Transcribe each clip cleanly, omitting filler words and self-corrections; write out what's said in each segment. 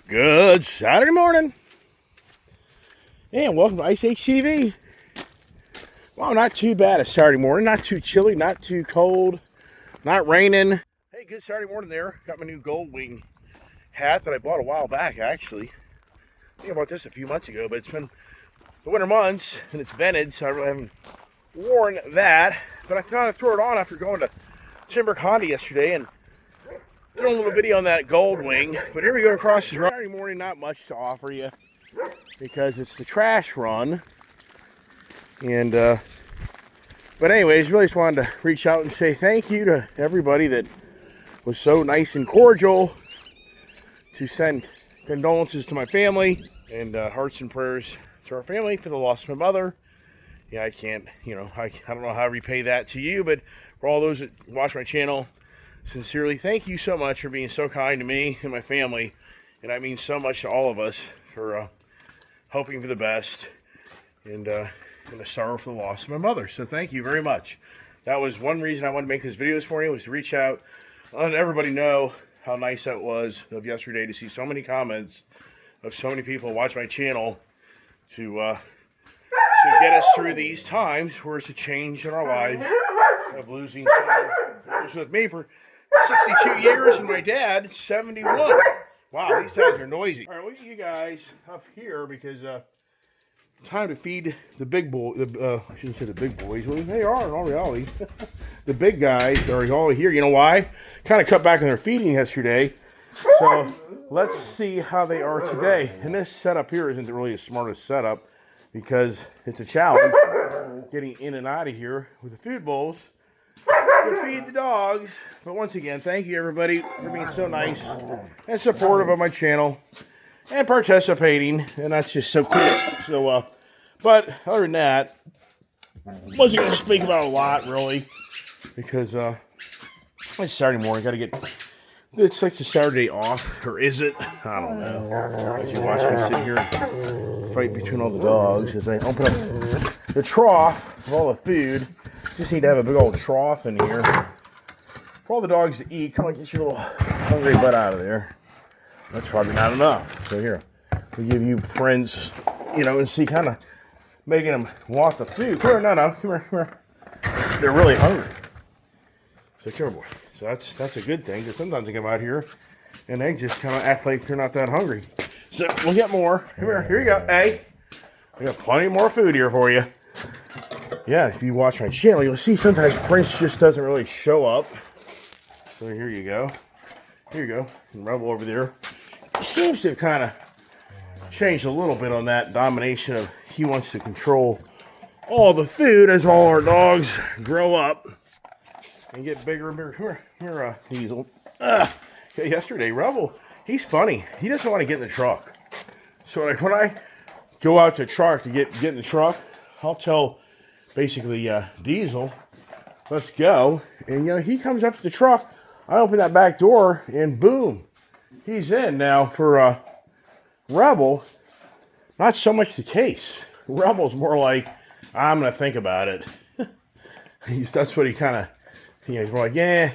Good Saturday morning, and welcome to Ice H TV. Well, not too bad a Saturday morning, not too chilly, not too cold, not raining. Hey, good Saturday morning there. Got my new gold wing hat that I bought a while back, actually. I think I bought this a few months ago, but it's been the winter months, and it's vented, so I really haven't worn that. But I thought I'd throw it on after going to Timber Condi yesterday, and doing a little video on that gold wing. But here we go across this Saturday morning. Not much to offer you because it's the trash run. And but anyways, really just wanted to reach out and say thank you to everybody that was so nice and cordial to send condolences to my family and hearts and prayers to our family for the loss of my mother. Yeah, I can't, I don't know how to repay that to you, but for all those that watch my channel, sincerely, thank you so much for being so kind to me and my family. And I mean so much to all of us for hoping for the best and the sorrow for the loss of my mother. So thank you very much. That was one reason I wanted to make this video this morning, was to reach out and let everybody know how nice that was of yesterday, to see so many comments of so many people watch my channel to get us through these times where it's a change in our lives of losing someone who was with me for 62 years and my dad 71. Wow, these guys are noisy. All right, look at you guys up here because time to feed the big boy. I shouldn't say the big boys. Well, they are in all reality. The big guys are all here. You know why? Kind of cut back on their feeding yesterday. So let's see how they are today. And this setup here isn't really the smartest setup because it's a challenge getting in and out of here with the food bowls to feed the dogs. But once again, thank you everybody for being so nice and supportive of my channel and participating, and that's just so cool. So but other than that, wasn't going to speak about a lot really, because it's Saturday morning. Got to get, it's like the Saturday off, or is it? I don't know. As you watch me sit here and fight between all the dogs as I open up the trough of all the food. Just need to have a big old trough in here for all the dogs to eat. Come on, get your little hungry butt out of there. That's probably not enough. So here, we give you friends, and see, kind of making them want the food. Come here, no, come here. They're really hungry. So come here, boy. So that's a good thing, because sometimes they come out here and they just kind of act like they're not that hungry. So we'll get more. Come here you go. Hey, we got plenty more food here for you. Yeah, if you watch my channel, you'll see sometimes Prince just doesn't really show up. So here you go. Here you go. And Rebel over there seems to have kind of changed a little bit on that domination of he wants to control all the food as all our dogs grow up and get bigger and bigger. Here, Diesel. Yesterday, Rebel, he's funny. He doesn't want to get in the truck. So like when I go out to the truck to get in the truck, I'll tell basically Diesel, let's go. And he comes up to the truck. I open that back door and boom, he's in. Now for Rebel, not so much the case. Rebel's more like, I'm gonna think about it. That's what he kind of, he's more like, yeah,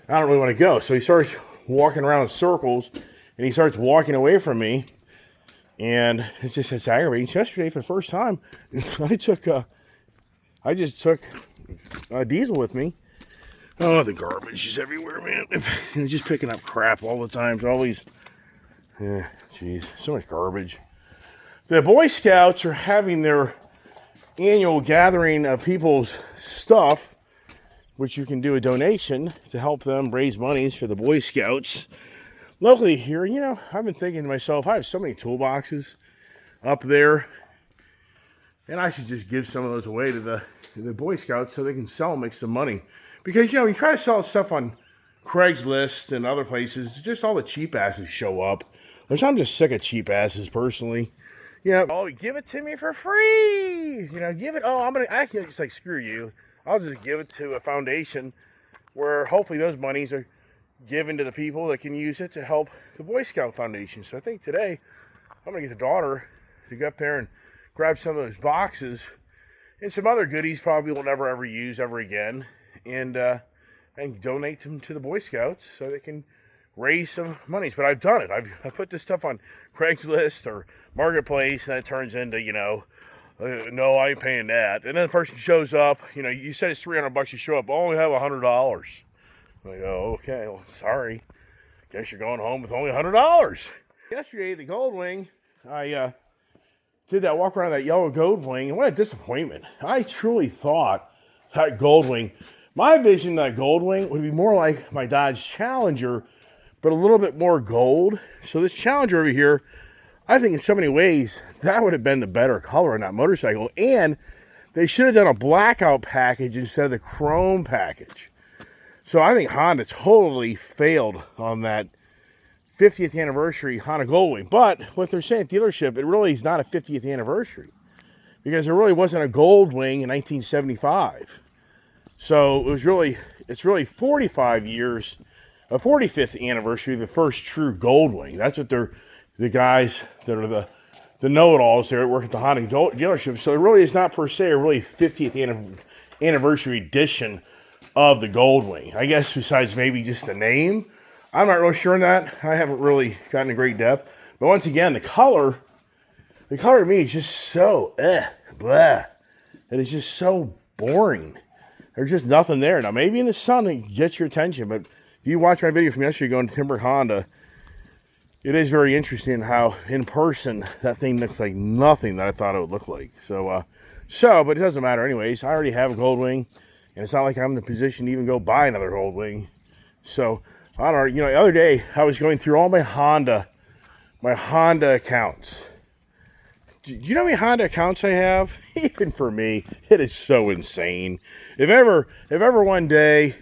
I don't really want to go. So he starts walking around in circles and he starts walking away from me. And it's aggravating. Yesterday, for the first time, I just took Diesel with me. Oh, the garbage is everywhere, man. Just picking up crap all the time. It's always, jeez, so much garbage. The Boy Scouts are having their annual gathering of people's stuff, which you can do a donation to help them raise monies for the Boy Scouts locally here. I've been thinking to myself, I have so many toolboxes up there, and I should just give some of those away to the Boy Scouts so they can sell and make some money. Because, you try to sell stuff on Craigslist and other places, just all the cheap asses show up. Which I'm just sick of cheap asses, personally. Oh, give it to me for free. Give it. Oh, I can't just like, screw you. I'll just give it to a foundation where hopefully those monies are given to the people that can use it to help the Boy Scout Foundation. So I think today I'm going to get the daughter to go up there and grab some of those boxes and some other goodies probably we'll never ever use ever again, and donate them to the Boy Scouts so they can raise some monies. But I've done it. I put this stuff on Craigslist or Marketplace, and then it turns into, no, I ain't paying that. And then the person shows up, you said it's $300, you show up, I only have $100. I go, okay, well, sorry. Guess you're going home with only $100. Yesterday, the Goldwing, I did that walk around that yellow Goldwing, and what a disappointment. I truly thought that Goldwing, my vision of that Goldwing would be more like my Dodge Challenger, but a little bit more gold. So this Challenger over here, I think in so many ways, that would have been the better color on that motorcycle. And they should have done a blackout package instead of the chrome package. So I think Honda totally failed on that 50th anniversary Honda Goldwing. But what they're saying at dealership, it really is not a 50th anniversary, because there really wasn't a Goldwing in 1975. So it's really 45 years, a 45th anniversary of the first true Goldwing. That's what the guys that are the know-it-alls there at work at the Honda dealership. So it really is not per se a really 50th anniversary edition of the Goldwing. I guess besides maybe just the name. I'm not really sure on that. I haven't really gotten a great depth. But once again, the color to me is just so blah. It is just so boring. There's just nothing there. Now, maybe in the sun it gets your attention, but if you watch my video from yesterday going to Timber Honda, it is very interesting how in person that thing looks like nothing that I thought it would look like. But it doesn't matter anyways. I already have a Goldwing, and it's not like I'm in the position to even go buy another Goldwing. So I don't know. The other day I was going through all my Honda accounts. Do you know how many Honda accounts I have? Even for me, it is so insane. If ever one day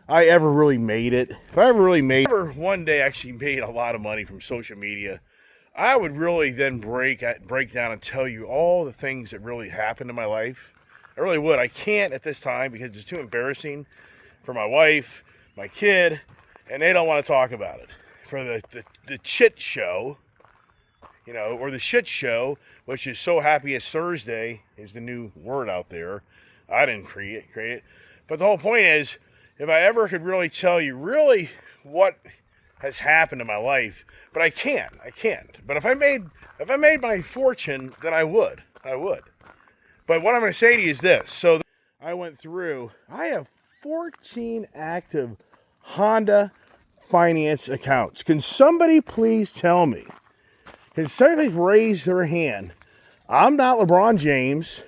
I ever really made it, if I ever one day actually made a lot of money from social media, I would really then break down and tell you all the things that really happened in my life. I really would. I can't at this time because it's too embarrassing for my wife, my kid, and they don't want to talk about it. For the chit show, or the shit show, which is So Happy It's Thursday, is the new word out there. I didn't create it. But the whole point is, if I ever could really tell you really what has happened in my life, but I can't. But if I made my fortune, then I would. But what I'm going to say to you is this. So I have 14 active Honda finance accounts. Can somebody please tell me? Can somebody raise their hand? I'm not LeBron James.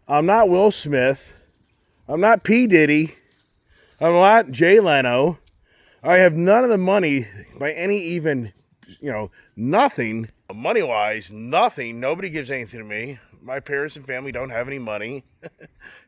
I'm not Will Smith. I'm not P. Diddy. I'm not Jay Leno. I have none of the money by any even, nothing. Money-wise, nothing. Nobody gives anything to me. My parents and family don't have any money.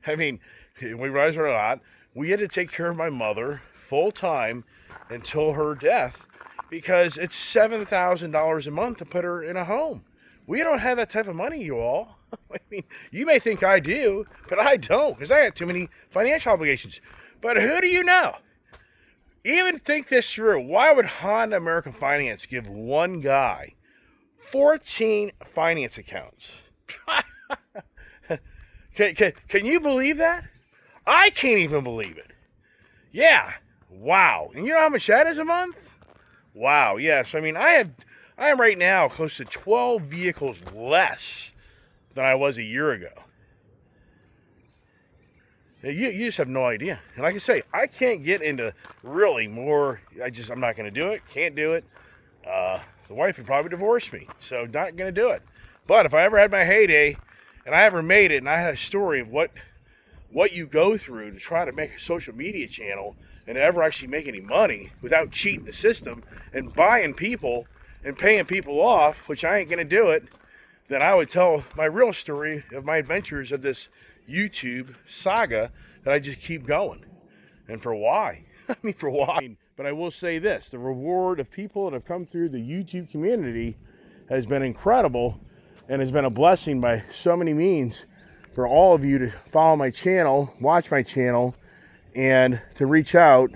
I mean, we rise or not. We had to take care of my mother full-time until her death because it's $7,000 a month to put her in a home. We don't have that type of money, you all. I mean, you may think I do, but I don't because I got too many financial obligations. But who do you know? Even think this through. Why would Honda American Finance give one guy 14 finance accounts? Can you believe that? I can't even believe it. Yeah. Wow. And you know how much that is a month? Wow. Yes. I mean, I am right now close to 12 vehicles less than I was a year ago. You just have no idea. And like I say, I can't get into really more. I'm not going to do it. Can't do it. The wife would probably divorce me. So not going to do it. But if I ever had my heyday and I ever made it and I had a story of what you go through to try to make a social media channel and ever actually make any money without cheating the system and buying people and paying people off, which I ain't going to do it, then I would tell my real story of my adventures of this YouTube saga that I just keep going. And for why? For why? But I will say this, the reward of people that have come through the YouTube community has been incredible and has been a blessing by so many means for all of you to follow my channel, watch my channel, and to reach out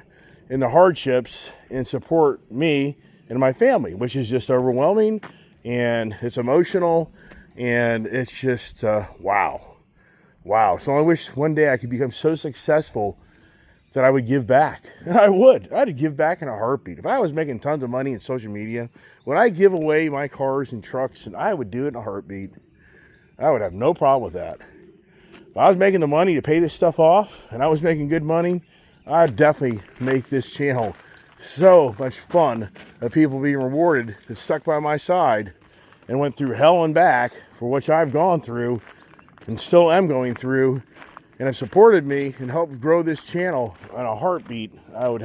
in the hardships and support me and my family, which is just overwhelming and it's emotional and it's just, wow. So I wish one day I could become so successful that I would give back. I would. I'd give back in a heartbeat. If I was making tons of money in social media, would I give away my cars and trucks? And I would do it in a heartbeat. I would have no problem with that. If I was making the money to pay this stuff off and I was making good money, I'd definitely make this channel so much fun of people being rewarded that stuck by my side and went through hell and back for which I've gone through and still am going through, and have supported me and helped grow this channel on a heartbeat. I would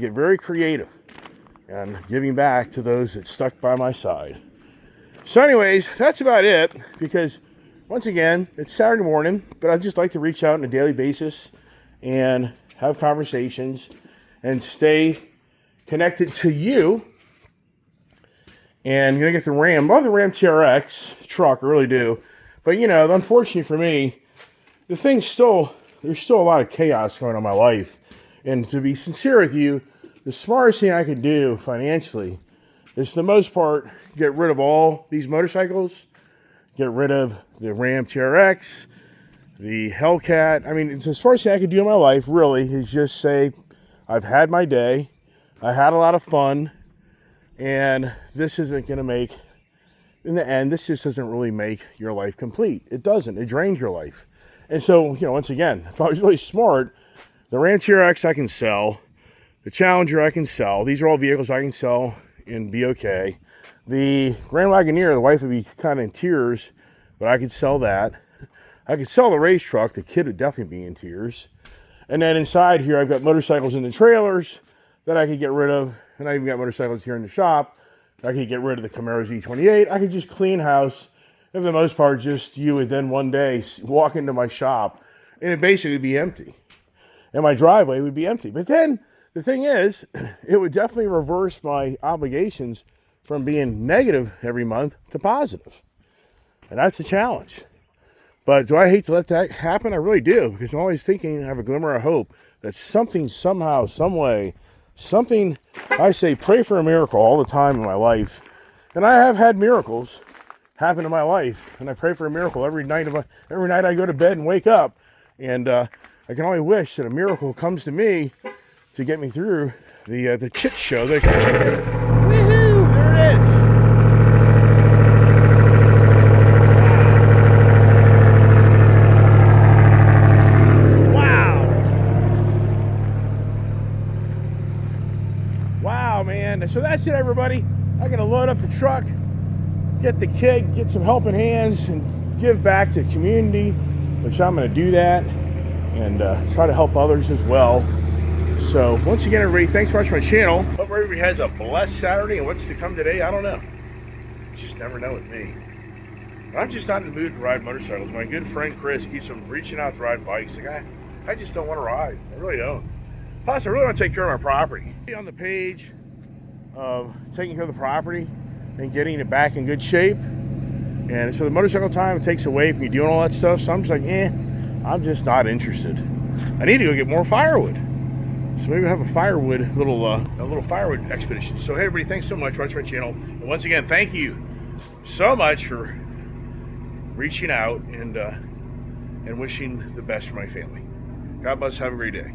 get very creative and giving back to those that stuck by my side. So anyways, that's about it, because once again, it's Saturday morning, but I'd just like to reach out on a daily basis and have conversations and stay connected to you. And I'm going to get the Ram. I love the Ram TRX truck, I really do. But, you know, unfortunately for me, there's still a lot of chaos going on in my life. And to be sincere with you, the smartest thing I could do financially is, for the most part, get rid of all these motorcycles, get rid of the Ram TRX, the Hellcat. I mean, it's the smartest thing I could do in my life, really, is just say, I've had my day, I had a lot of fun, and this isn't going to make, in the end, this just doesn't really make your life complete. It doesn't. It drains your life. And so, you know, once again, if I was really smart, the Ram TRX I can sell, the Challenger I can sell. These are all vehicles I can sell and be okay. The Grand Wagoneer, the wife would be kind of in tears, but I could sell that. I could sell the race truck. The kid would definitely be in tears. And then inside here, I've got motorcycles in the trailers that I could get rid of. And I even got motorcycles here in the shop. I could get rid of the Camaro Z28. I could just clean house. And for the most part, just you would then one day walk into my shop and it basically would be empty. And my driveway would be empty. But then the thing is, it would definitely reverse my obligations from being negative every month to positive. And that's a challenge. But do I hate to let that happen? I really do, because I'm always thinking, I have a glimmer of hope that something, somehow, some way, something, I say pray for a miracle all the time in my life. And I have had miracles happen in my life. And I pray for a miracle every night I go to bed and wake up. And I can only wish that a miracle comes to me to get me through the chit show. Woohoo! There it is! Wow, man. So that's it, everybody. I'm going to load up the truck, get the kid, get some helping hands, and give back to the community, which I'm going to do that, and try to help others as well. So once again, everybody, thanks for watching my channel. Hope everybody has a blessed Saturday, and what's to come today, I don't know. You just never know with me. I'm just not in the mood to ride motorcycles. My good friend Chris keeps on reaching out to ride bikes. Like, I just don't want to ride. I really don't. Plus, I really want to take care of my property. On the page of taking care of the property and getting it back in good shape. And so the motorcycle time takes away from you doing all that stuff. So I'm just like, I'm just not interested. I need to go get more firewood. So maybe I'll have a little firewood expedition. So hey, everybody, thanks so much for watching my channel. And once again, thank you so much for reaching out and wishing the best for my family. God bless. Have a great day.